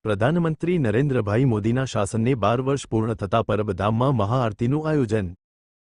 પ્રધાનમંત્રી નરેન્દ્રભાઈ મોદીના શાસનને 12 વર્ષ પૂર્ણ થતા પરબધામમાં મહાઆરતીનું આયોજન।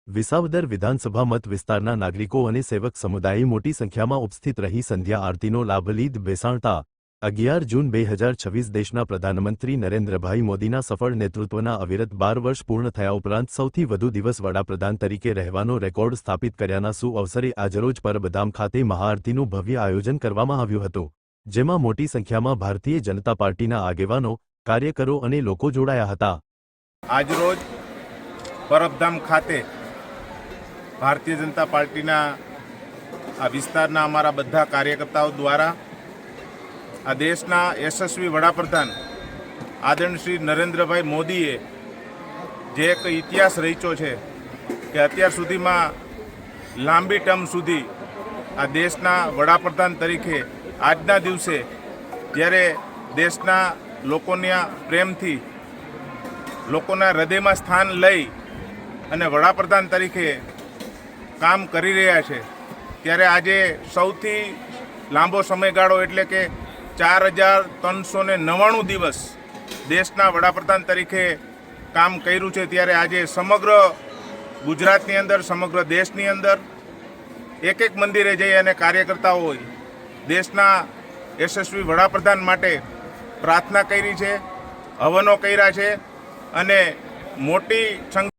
વિસાવદર વિધાનસભા મત વિસ્તારના નાગરિકો અને સેવક સમુદાયે મોટી સંખ્યામાં ઉપસ્થિત રહી સંધ્યા આરતીનો લાભ લીધ। બેસાણતા 11 જૂન 2026 દેશના પ્રધાનમંત્રી નરેન્દ્રભાઈ મોદીના સફળ નેતૃત્વના અવિરત 12 વર્ષ પૂર્ણ થયા ઉપરાંત સૌથી વધુ દિવસ વડાપ્રધાન તરીકે રહેવાનો રેકોર્ડ સ્થાપિત કર્યાના સુઅવસરે આજરોજ પરબધામ ખાતે મહાઆરતીનું ભવ્ય આયોજન કરવામાં આવ્યું હતું, જેમાં મોટી સંખ્યામાં ભારતીય જનતા પાર્ટીના આગેવાનો, કાર્યકરો અને લોકો જોડાયા હતા। આજરોજ પરબધામ ખાતે ભારતીય જનતા પાર્ટીના આ વિસ્તારના અમારા બધા કાર્યકર્તાઓ દ્વારા આ દેશના યશસ્વી વડાપ્રધાન આદરણીય શ્રી નરેન્દ્રભાઈ મોદીએ જે એક ઇતિહાસ રચ્યો છે કે અત્યાર સુધીમાં લાંબી ટર્મ સુધી આ દેશના વડાપ્રધાન તરીકે આજના દિવસે જ્યારે દેશના લોકોના પ્રેમથી લોકોના હૃદયમાં સ્થાન લઈ અને વડાપ્રધાન તરીકે કામ કરી રહ્યા છે, ત્યારે આજે સૌથી લાંબો સમયગાળો એટલે કે 4399 દિવસ દેશના વડાપ્રધાન તરીકે કામ કર્યું છે। ત્યારે આજે સમગ્ર ગુજરાતની અંદર, સમગ્ર દેશની અંદર એક એક મંદિરે જઈ અને કાર્યકર્તાઓ દેશના યશસ્વી વડાપ્રધાન માટે પ્રાર્થના કરી છે, હવનો કર્યા છે અને મોટી સંખ્યા